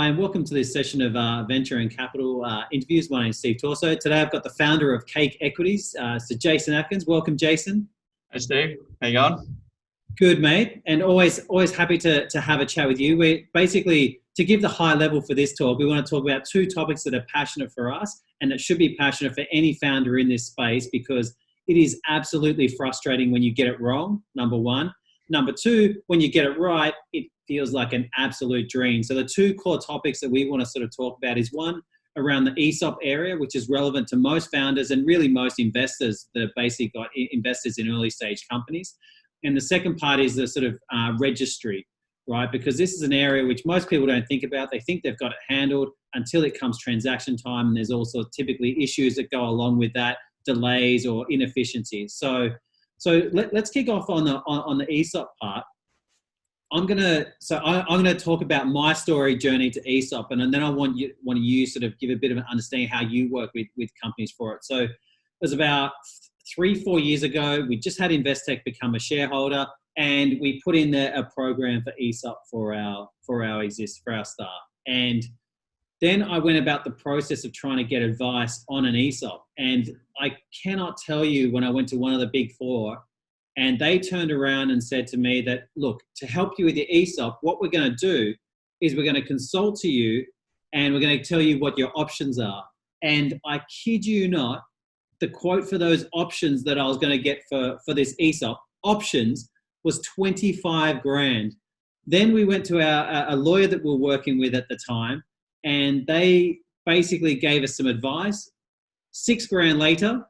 Hi, and welcome to this session of Venture and Capital interviews. My name is Steve Torso. Today I've got the founder of Cake Equities, so Jason Atkins. Welcome, Jason. Hey, Steve. How you going? Good, mate. And always happy to have a chat with you. We're basically, to give the high level for this talk, we want to talk about two topics that are passionate for us and that should be passionate for any founder in this space, because it is absolutely frustrating when you get it wrong, number one. Number two, when you get it right, it feels like an absolute dream. So the two core topics that we want to sort of talk about is one around the ESOP area, which is relevant to most founders and really most investors that have basically got investors in early stage companies. And the second part is the sort of registry, right? Because this is an area which most people don't think about. They think they've got it handled until it comes transaction time. And there's also typically issues that go along with that, delays or inefficiencies. So let's kick off on the ESOP part. I'm gonna talk about my story journey to ESOP, and then I want you sort of give a bit of an understanding how you work with companies for it. So it was about 3-4 years ago. We just had Investec become a shareholder, and we put in there a program for ESOP for our staff. And then I went about the process of trying to get advice on an ESOP. And I cannot tell you, when I went to one of the big four and they turned around and said to me that, look, to help you with your ESOP, what we're going to do is we're going to consult to you and we're going to tell you what your options are. And I kid you not, the quote for those options that I was going to get for this ESOP options was 25 grand. Then we went to a lawyer that we're working with at the time, and they basically gave us some advice. 6 grand later,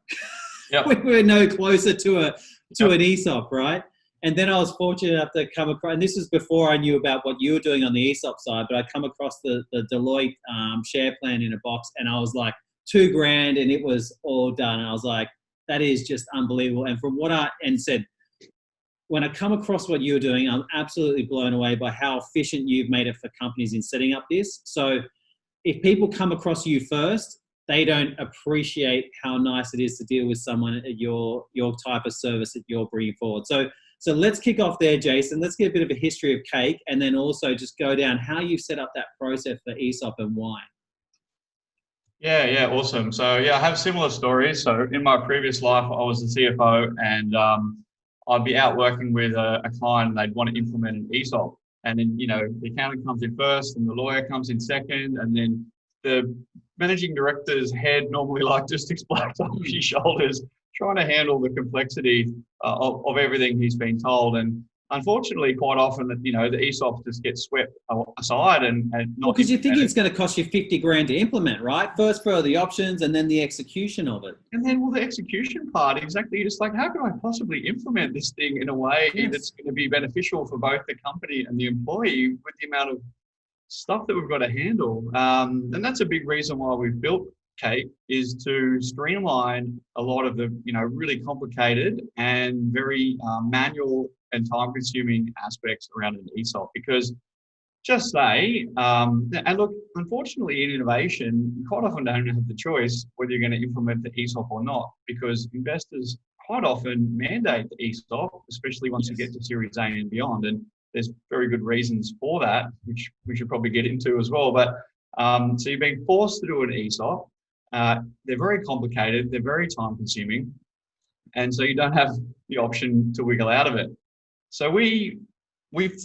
yep. We were no closer to an ESOP, right? And then I was fortunate enough to come across, and this was before I knew about what you were doing on the ESOP side, but I come across the Deloitte share plan in a box, and I was like, 2 grand, and it was all done. And I was like, that is just unbelievable. And from what when I come across what you're doing, I'm absolutely blown away by how efficient you've made it for companies in setting up this. So if people come across you first, they don't appreciate how nice it is to deal with someone at your type of service that you're bringing forward. So let's kick off there, Jason. Let's get a bit of a history of Cake, and then also just go down how you've set up that process for ESOP and why. Yeah, awesome. So I have similar stories. So in my previous life, I was the CFO, and I'd be out working with a client, and they'd want to implement an ESOP. And then, the accountant comes in first and the lawyer comes in second, and then the managing director's head normally just explodes off his shoulders, trying to handle the complexity of everything he's been told. And unfortunately, quite often, the ESOPs just get swept aside and not. Because you think it's going to cost you 50 grand to implement, right? First for the options and then the execution of it. And then, the execution part, exactly. You're just like, how can I possibly implement this thing in a way that's going to be beneficial for both the company and the employee with the amount of stuff that we've got to handle? And that's a big reason why we've built Cake, is to streamline a lot of the, really complicated and very manual and time-consuming aspects around an ESOP. Because just say, and look, unfortunately in innovation, you quite often don't have the choice whether you're going to implement the ESOP or not, because investors quite often mandate the ESOP, especially once you get to Series A and beyond. And there's very good reasons for that, which we should probably get into as well. But so you're being forced to do an ESOP. They're very complicated. They're very time-consuming. And so you don't have the option to wiggle out of it. So we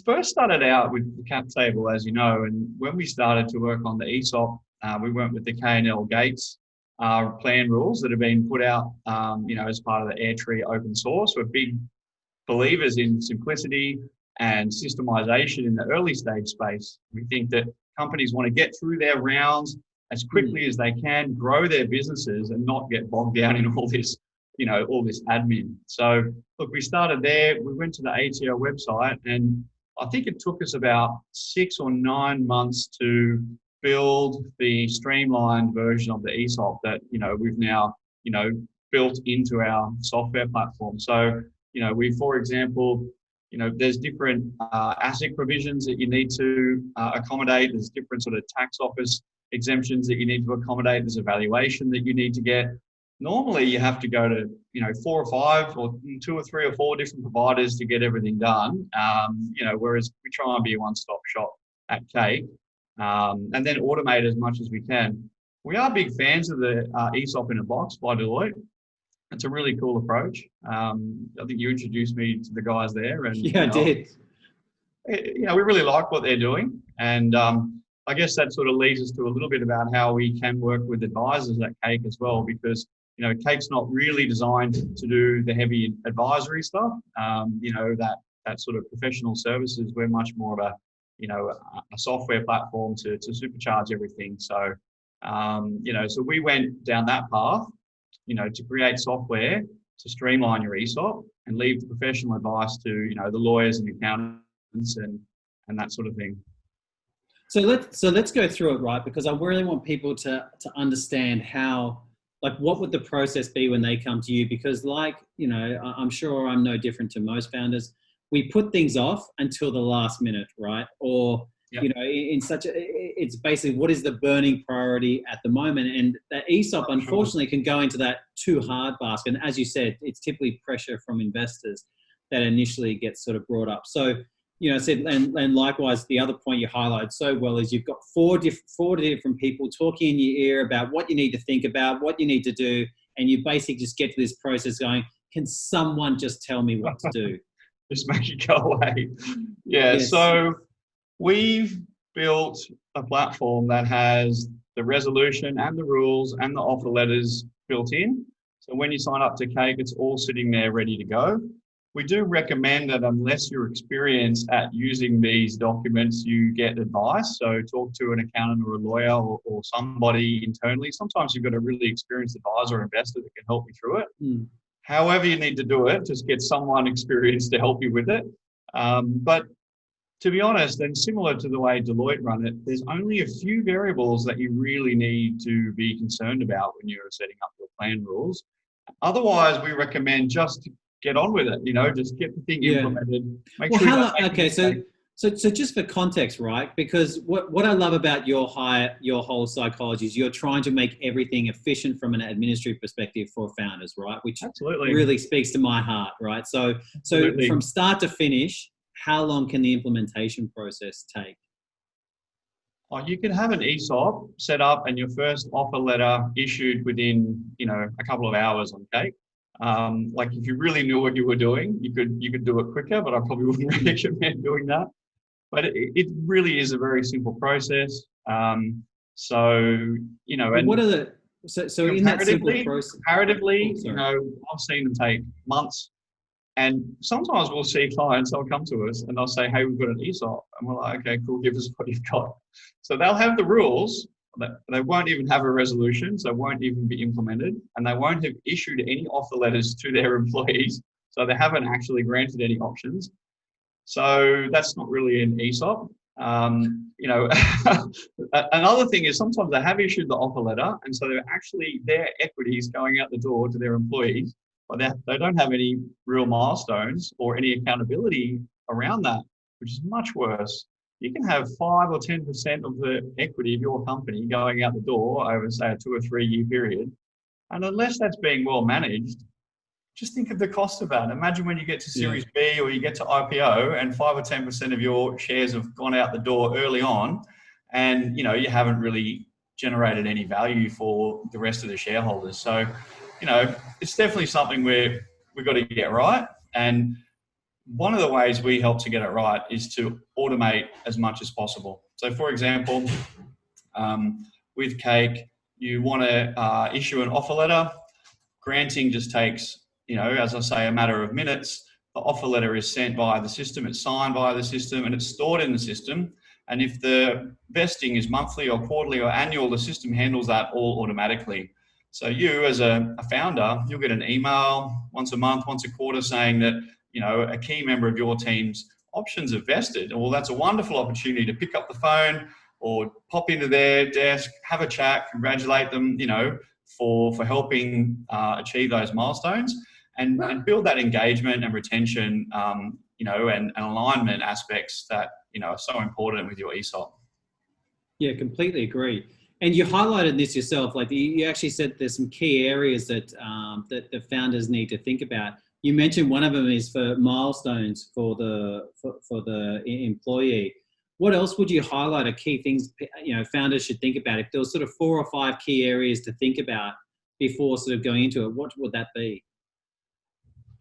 first started out with the cap table, as you know, and when we started to work on the ESOP, we went with the K&L Gates plan rules that have been put out, as part of the Airtree open source. We're big believers in simplicity and systemization in the early stage space. We think that companies want to get through their rounds as quickly as they can, grow their businesses, and not get bogged down in all this admin. So look, we started there. We went to the ATO website, and I think it took us about 6 or 9 months to build the streamlined version of the ESOP that, we've now, built into our software platform. So, for example, there's different ASIC provisions that you need to accommodate. There's different sort of tax office exemptions that you need to accommodate. There's a valuation that you need to get. Normally, you have to go to 4 or 5 or 2 or 3 or 4 different providers to get everything done. Whereas we try and be a one-stop shop at Cake. and then automate as much as we can. We are big fans of the ESOP in a box by Deloitte. It's a really cool approach. I think you introduced me to the guys there, and yeah, I did. We really like what they're doing, and I guess that sort of leads us to a little bit about how we can work with advisors at Cake as well, because Cake's not really designed to do the heavy advisory stuff. That sort of professional services. We're much more of a software platform to supercharge everything. So so we went down that path, to create software to streamline your ESOP and leave the professional advice to the lawyers and accountants and that sort of thing. So let's go through it, right? Because I really want people to understand how, like, what would the process be when they come to you? Because I'm sure I'm no different to most founders. We put things off until the last minute, right? Or, yep. It's basically what is the burning priority at the moment? And that ESOP, unfortunately, can go into that too hard basket. And as you said, it's typically pressure from investors that initially gets sort of brought up. So, and likewise, the other point you highlighted so well is you've got four different people talking in your ear about what you need to think about, what you need to do, and you basically just get to this process going, can someone just tell me what to do? Just make it go away. Yeah, Yes. So we've built a platform that has the resolution and the rules and the offer letters built in. So when you sign up to Cake, it's all sitting there ready to go. We do recommend that unless you're experienced at using these documents, you get advice. So talk to an accountant or a lawyer or somebody internally. Sometimes you've got a really experienced advisor or investor that can help you through it. Mm. However you need to do it, just get someone experienced to help you with it. But to be honest, and similar to the way Deloitte run it, there's only a few variables that you really need to be concerned about when you're setting up your plan rules. Otherwise, we recommend just get on with it, just get the thing implemented. So just for context, right? Because what I love about your whole psychology is you're trying to make everything efficient from an administrative perspective for founders, right? Which absolutely really speaks to my heart, right? So from start to finish, how long can the implementation process take? You can have an ESOP set up and your first offer letter issued within, a couple of hours on Cake. If you really knew what you were doing, you could do it quicker, but I probably wouldn't recommend doing that. But it really is a very simple process. And what are the so in that simple process? Comparatively, I've seen them take months. And sometimes we'll see clients, they'll come to us and they'll say, hey, we've got an ESOP. And we're like, okay, cool, give us what you've got. So they'll have the rules, they won't even have a resolution, so it won't even be implemented. And they won't have issued any offer letters to their employees. So they haven't actually granted any options. So that's not really an ESOP. Another thing is sometimes they have issued the offer letter. And so they're actually their equities going out the door to their employees. But they don't have any real milestones or any accountability around that, which is much worse. You can have 5 or 10% of the equity of your company going out the door over, say, a 2 or 3 year period. And unless that's being well managed, just think of the cost of that. Imagine when you get to Series B or you get to IPO and 5 or 10% of your shares have gone out the door early on and, you haven't really generated any value for the rest of the shareholders. So, it's definitely something we've got to get right. And one of the ways we help to get it right is to automate as much as possible. So, for example, with Cake, you want to issue an offer letter. Granting just takes, as I say, a matter of minutes. The offer letter is sent via the system, it's signed via the system, and it's stored in the system. And if the vesting is monthly or quarterly or annual, the system handles that all automatically. So you, as a founder, you'll get an email once a month, once a quarter saying that, a key member of your team's options are vested. Well, that's a wonderful opportunity to pick up the phone or pop into their desk, have a chat, congratulate them, for helping achieve those milestones and build that engagement and retention, and alignment aspects that, are so important with your ESOP. Yeah, completely agree. And you highlighted this yourself, like you actually said there's some key areas that that the founders need to think about. You mentioned one of them is for milestones for the employee. what else would you highlight are key things, founders should think about? If there was sort of 4 or 5 key areas to think about before sort of going into it, what would that be?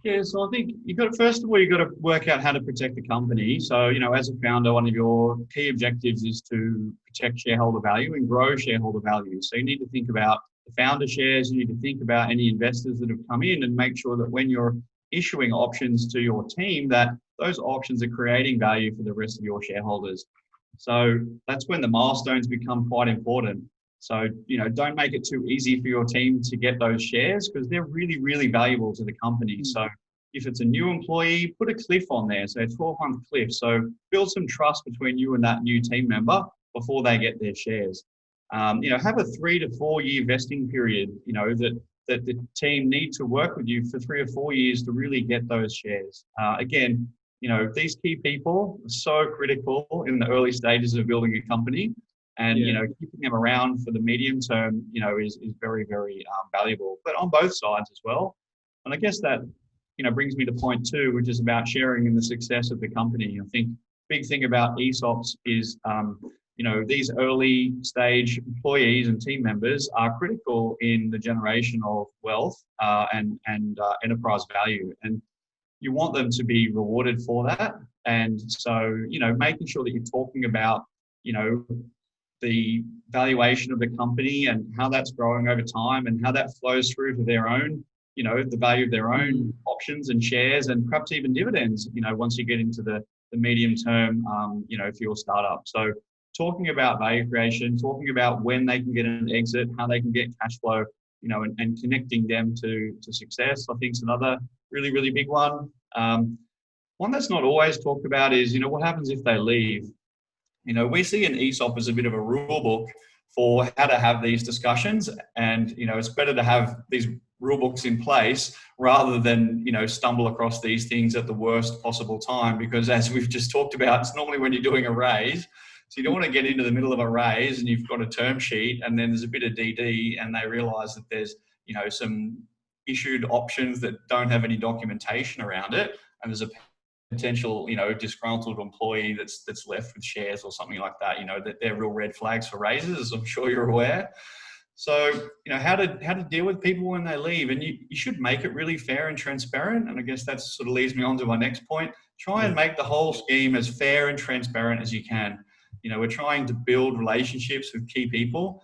Yeah, so I think first of all, you've got to work out how to protect the company. So, as a founder, one of your key objectives is to protect shareholder value and grow shareholder value. So you need to think about the founder shares, you need to think about any investors that have come in and make sure that when you're issuing options to your team, that those options are creating value for the rest of your shareholders. So that's when the milestones become quite important. So, don't make it too easy for your team to get those shares because they're really, really valuable to the company. So if it's a new employee, put a cliff on there. So a 12-month cliff. So build some trust between you and that new team member before they get their shares. Have a 3 to 4 year vesting period, that the team need to work with you for 3 or 4 years to really get those shares. Again, these key people are so critical in the early stages of building a company. And, keeping them around for the medium term, is very, very valuable, but on both sides as well. And I guess that, brings me to point 2, which is about sharing in the success of the company. I think big thing about ESOPs is, these early stage employees and team members are critical in the generation of wealth and enterprise value. And you want them to be rewarded for that. And so, making sure that you're talking about, the valuation of the company and how that's growing over time and how that flows through to their own, the value of their own options and shares and perhaps even dividends, once you get into the medium term, for your startup. So talking about value creation, talking about when they can get an exit, how they can get cash flow, and connecting them to success, I think is another really, really big one. One that's not always talked about is, what happens if they leave? We see an ESOP as a bit of a rule book for how to have these discussions. And, it's better to have these rule books in place rather than, stumble across these things at the worst possible time. Because as we've just talked about, it's normally when you're doing a raise. So you don't want to get into the middle of a raise and you've got a term sheet and then there's a bit of DD and they realize that there's, some issued options that don't have any documentation around it. And there's a potential, disgruntled employee that's left with shares or something like that, that they're real red flags for raises, as I'm sure you're aware. So, how to deal with people when they leave. And you should make it really fair and transparent. And I guess that sort of leads me on to my next point. Try and make the whole scheme as fair and transparent as you can. We're trying to build relationships with key people.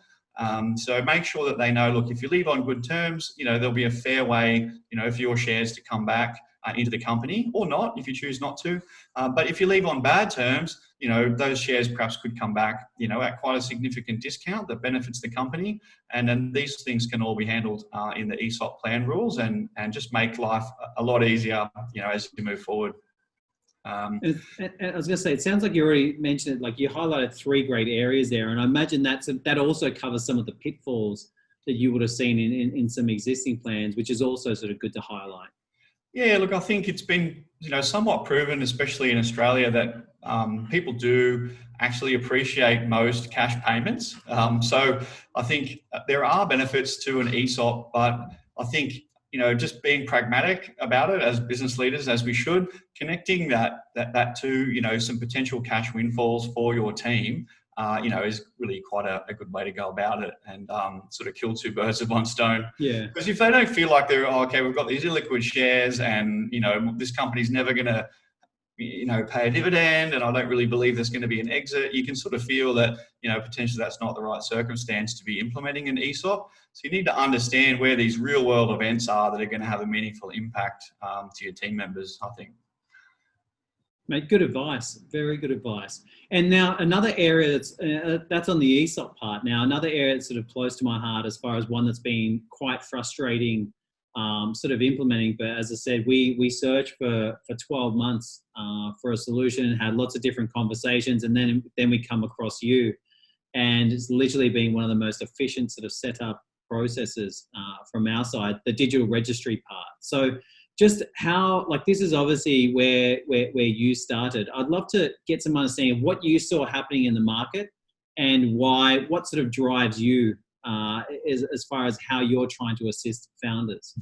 So make sure that they know, look, if you leave on good terms, there'll be a fair way, for your shares to come back into the company or not, if you choose not to. But if you leave on bad terms, those shares perhaps could come back, at quite a significant discount that benefits the company. And then these things can all be handled in the ESOP plan rules and just make life a lot easier, as you move forward. And I was going to say, it sounds like you already mentioned it, like you highlighted 3 great areas there. And I imagine that also covers some of the pitfalls that you would have seen in some existing plans, which is also sort of good to highlight. Yeah, look, I think it's been, somewhat proven, especially in Australia, that people do actually appreciate most cash payments. So I think there are benefits to an ESOP, but I think, just being pragmatic about it as business leaders, as we should, connecting that to, some potential cash windfalls for your team, is really quite a good way to go about it and sort of kill 2 birds with 1 stone. Yeah. Because if they don't feel like they're, okay, we've got these illiquid shares and, this company's never going to, pay a dividend and I don't really believe there's going to be an exit, you can sort of feel that, potentially that's not the right circumstance to be implementing an ESOP. So you need to understand where these real world events are that are going to have a meaningful impact to your team members, I think. Mate, good advice. Very good advice. And now another area that's on the ESOP part. Now another area that's sort of close to my heart as far as one that's been quite frustrating sort of implementing. But as I said, we searched for 12 months for a solution and had lots of different conversations. And then we come across you. And it's literally been one of the most efficient sort of setup processes from our side, the digital registry part. So just how, like, this is obviously where you started. I'd love to get some understanding of what you saw happening in the market and what sort of drives you as far as how you're trying to assist founders.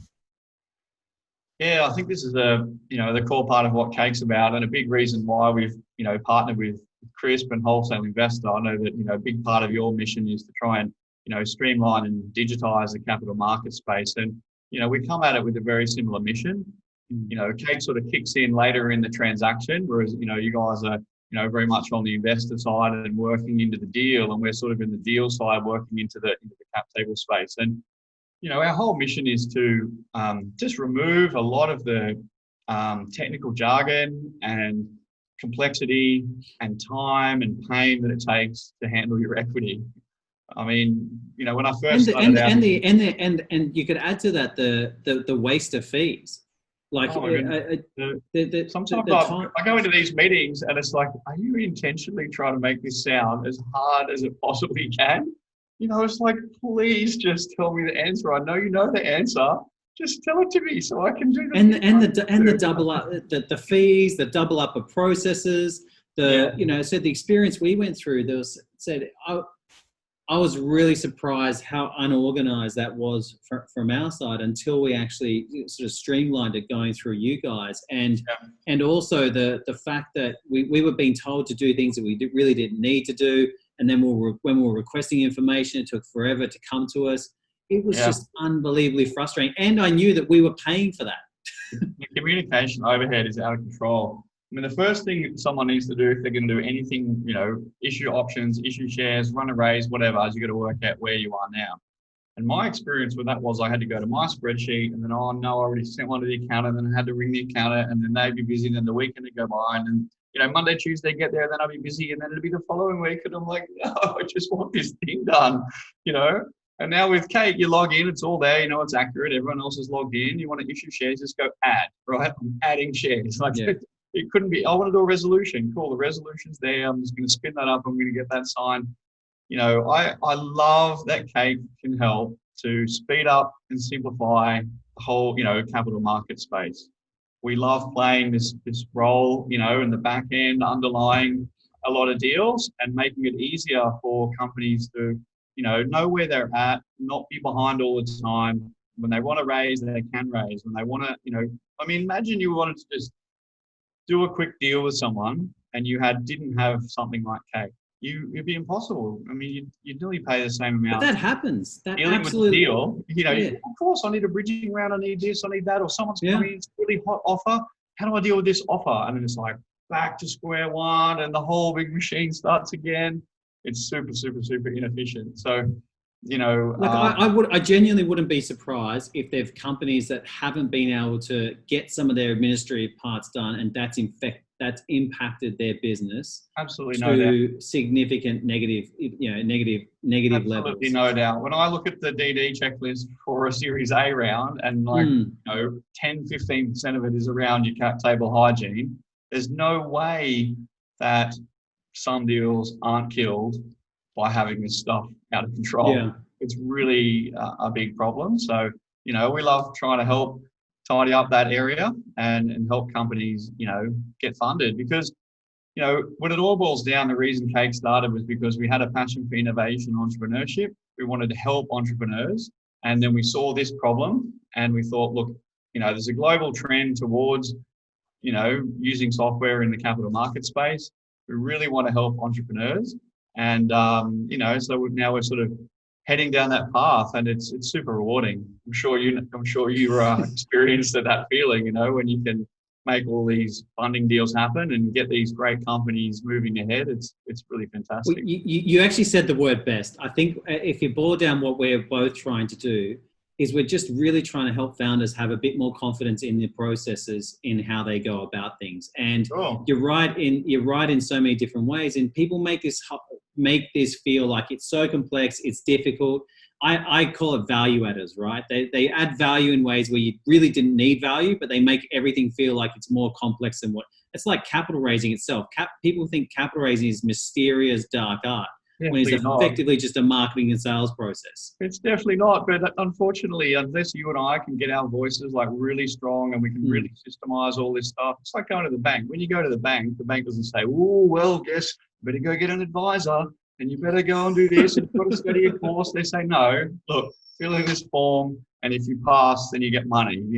Yeah, I think this is the core part of what Cake's about, and a big reason why we've, partnered with Crisp and Wholesale Investor, I know that, a big part of your mission is to try and, streamline and digitize the capital market space. And, we come at it with a very similar mission. Kate sort of kicks in later in the transaction, whereas, you guys are, very much on the investor side and working into the deal, and we're sort of in the deal side working into the cap table space. And, our whole mission is to just remove a lot of the technical jargon and complexity and time and pain that it takes to handle your equity. I mean, when I first started out, and you could add to that the waste of fees. Like sometimes I go into these meetings and it's like, are you intentionally trying to make this sound as hard as it possibly can? It's like, please just tell me the answer. I know you know the answer. Just tell it to me so I can do the the double up the fees, the double up of processes. So the experience we went through, I was really surprised how unorganized that was from our side until we actually sort of streamlined it going through you guys. And also the fact that we were being told to do things that we really didn't need to do. And then when we were requesting information, it took forever to come to us. It was just unbelievably frustrating. And I knew that we were paying for that. The communication overhead is out of control. I mean, the first thing someone needs to do if they're going to do anything, issue options, issue shares, run a raise, whatever, is you got to work out where you are now. And my experience with that was I had to go to my spreadsheet and then, I already sent one to the accountant, and then I had to ring the accountant, and then they'd be busy, and then the weekend would go by, and then, Monday, Tuesday, get there, and then I'll be busy, and then it'll be the following week. And I'm like, no, I just want this thing done, And now with Kate, you log in, it's all there, it's accurate. Everyone else is logged in. You want to issue shares, just go add, right? I'm adding shares. It couldn't be, I want to do a resolution. Cool, the resolution's there. I'm just going to spin that up. I'm going to get that signed. I love that Kate can help to speed up and simplify the whole, capital market space. We love playing this role, in the back end, underlying a lot of deals and making it easier for companies to, know where they're at, not be behind all the time. When they want to raise, they can raise. When they want to, imagine you wanted to just do a quick deal with someone and you didn't have something like Kate. It'd be impossible. You'd nearly pay the same amount. But that happens. That dealing absolutely. With the deal, of course, I need a bridging round. I need this. I need that. Or someone's coming in, it's a really hot offer. How do I deal with this offer? And then it's like back to square one, and the whole big machine starts again. It's super, super, super inefficient. So, I genuinely wouldn't be surprised if there's companies that haven't been able to get some of their administrative parts done, and that's impacted their business. Absolutely, to no doubt. Significant negative Absolutely, levels. Absolutely, no doubt. When I look at the DD checklist for a Series A round, and 10-15% of it is around your cap table hygiene, there's no way that some deals aren't killed by having this stuff out of control. Yeah. It's really a big problem. So, we love trying to help tidy up that area and help companies, get funded, because, when it all boils down, the reason Cake started was because we had a passion for innovation, entrepreneurship. We wanted to help entrepreneurs. And then we saw this problem and we thought, look, there's a global trend towards, using software in the capital market space. We really want to help entrepreneurs. And, so we're sort of heading down that path, and it's super rewarding. I'm sure you experienced that feeling, when you can make all these funding deals happen and get these great companies moving ahead. It's really fantastic. Well, you actually said the word best. I think if you boil down what we're both trying to do, is we're just really trying to help founders have a bit more confidence in the processes in how they go about things. And you're right in so many different ways. And people make this feel like it's so complex, it's difficult. I call it value adders, right? They add value in ways where you really didn't need value, but they make everything feel like it's more complex than what. It's like capital raising itself. People think capital raising is mysterious, dark art. When it's effectively just a marketing and sales process. It's definitely not, but unfortunately, unless you and I can get our voices like really strong and we can really systemize all this stuff, it's like going to the bank. When you go to the bank doesn't say, oh, well, guess you better go get an advisor and you better go and do this and you've got to study a course. They say, no, look, fill in this form, and if you pass, then you get money. We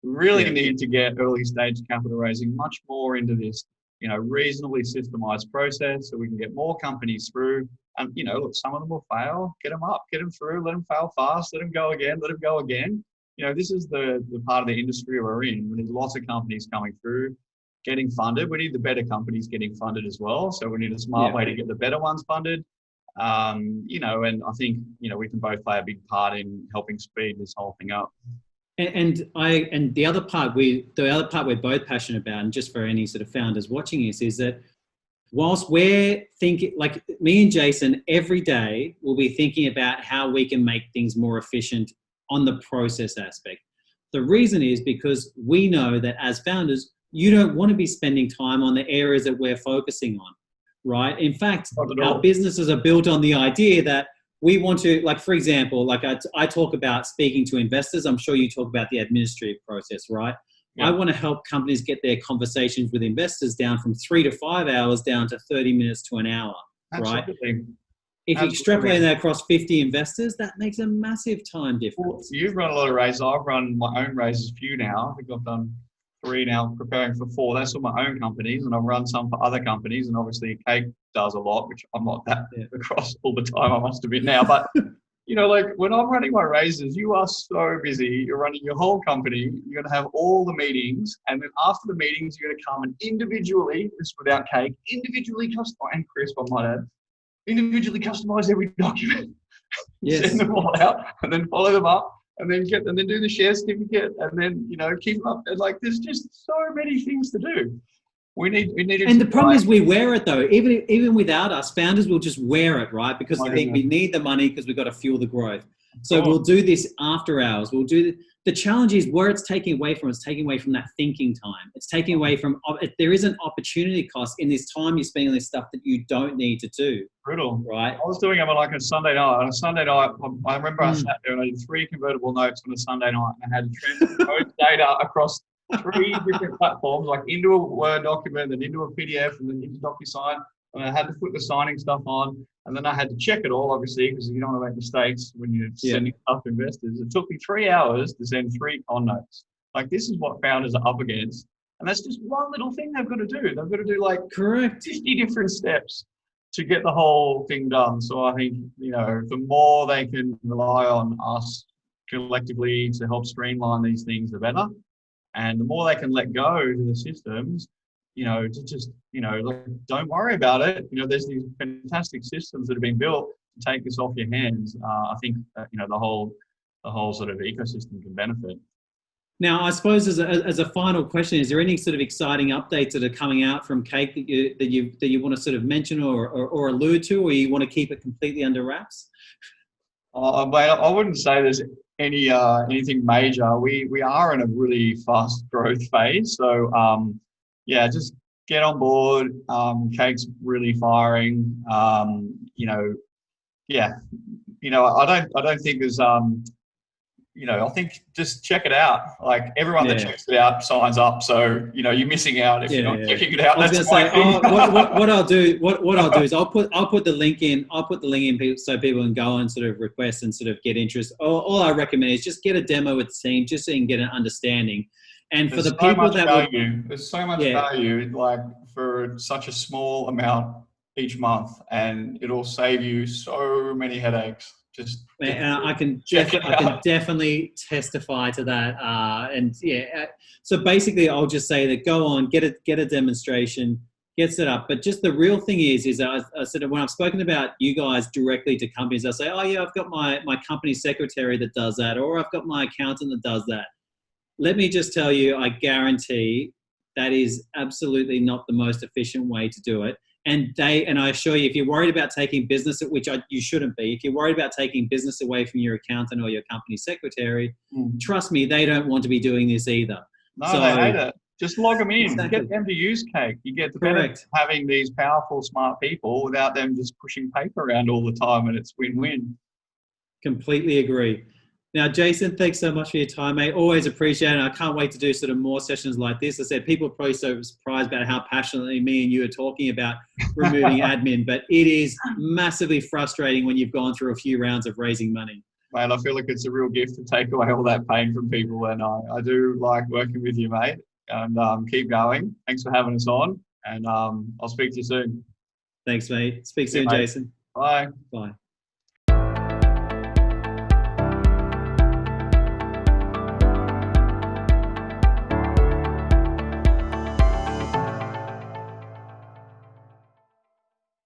really need to get early stage capital raising much more into this reasonably systemized process so we can get more companies through. And, look, some of them will fail, get them up, get them through, let them fail fast, let them go again, let them go again. This is the part of the industry we're in. We need lots of companies coming through, getting funded. We need the better companies getting funded as well. So we need a smart way to get the better ones funded. And I think, we can both play a big part in helping speed this whole thing up. And the other part we're both passionate about, and just for any sort of founders watching this, is that whilst we're thinking, like me and Jason, every day we'll be thinking about how we can make things more efficient on the process aspect. The reason is because we know that as founders, you don't want to be spending time on the areas that we're focusing on, right? In fact, our businesses are built on the idea that we want to, like, for example, like I talk about speaking to investors. I'm sure you talk about the administrative process, right? Yeah. I want to help companies get their conversations with investors down from 3 to 5 hours down to 30 minutes to an hour, Absolutely. Right? If you extrapolate that across 50 investors, that makes a massive time difference. Well, you've run a lot of raises. I've run my own raises, few now. I think I've done 3 now, preparing for 4. That's all my own companies, and I've run some for other companies. And obviously, Cake does a lot, which I'm not that across all the time. I must admit now, but like when I'm running my raises, you are so busy. You're running your whole company. You're going to have all the meetings, and then after the meetings, you're going to come and individually, this without Cake, individually customize, and Chris, I might add, individually customize every document, send them all out, and then follow them up. And then do the share certificate, and then keep up. And like, there's just so many things to do. We need. And the problem is, we wear it though. Even without us, founders will just wear it, right? Because they think we need the money because we've got to fuel the growth. So we'll do this after hours. We'll do the challenge is where it's taking away from. It's taking away from that thinking time. It's taking away from. There is an opportunity cost in this time you're spending on this stuff that you don't need to do. Brutal, right? I was doing them like a Sunday night. On a Sunday night, I remember I sat there and I did 3 convertible notes on a Sunday night, and I had to transfer data across 3 different platforms, like into a Word document, then into a PDF, and then into DocuSign. And I had to put the signing stuff on, and then I had to check it all, obviously, because you don't want to make mistakes when you're sending stuff to investors. It took me 3 hours to send 3 con notes. Like, this is what founders are up against. And that's just one little thing they've got to do. They've got to do like 50 different steps to get the whole thing done. So I think, the more they can rely on us collectively to help streamline these things, the better. And the more they can let go to the systems, to just, like, don't worry about it. There's these fantastic systems that have been built to take this off your hands. I think that, the whole sort of ecosystem can benefit. Now, I suppose as a final question, is there any sort of exciting updates that are coming out from Cake that you want to sort of mention or allude to, or you want to keep it completely under wraps? I wouldn't say there's anything major. We are in a really fast growth phase, so just get on board. Cake's really firing. I don't think there's I think just check it out. Like, everyone that checks it out signs up. So, you're missing out if you're not checking it out. I was going to say, what I'll do is I'll put the link in. I'll put the link in so people can go and sort of request and sort of get interest. All I recommend is just get a demo with the team, just so you can get an understanding. And for the people that there's so much value, like, for such a small amount each month, and it'll save you so many headaches. I can definitely testify to that. So basically, I'll just say that go on, get a demonstration, get set up. But just the real thing is I said, when I've spoken about you guys directly to companies, I say, oh yeah, I've got my company secretary that does that, or I've got my accountant that does that. Let me just tell you, I guarantee that is absolutely not the most efficient way to do it. And I assure you, if you're worried about taking business, which you shouldn't be, if you're worried about taking business away from your accountant or your company secretary, trust me, they don't want to be doing this either. No, they hate it. Just log them in. Exactly. Get them to use Cake. You get the benefit of having these powerful, smart people without them just pushing paper around all the time, and it's win-win. Completely agree. Now, Jason, thanks so much for your time, mate. Always appreciate it. I can't wait to do sort of more sessions like this. I said, people are probably so surprised about how passionately me and you are talking about removing admin, but it is massively frustrating when you've gone through a few rounds of raising money. Mate, I feel like it's a real gift to take away all that pain from people, and I do like working with you, mate. And keep going. Thanks for having us on. And I'll speak to you soon. Thanks, mate. Speak See you, soon, mate. Jason. Bye. Bye.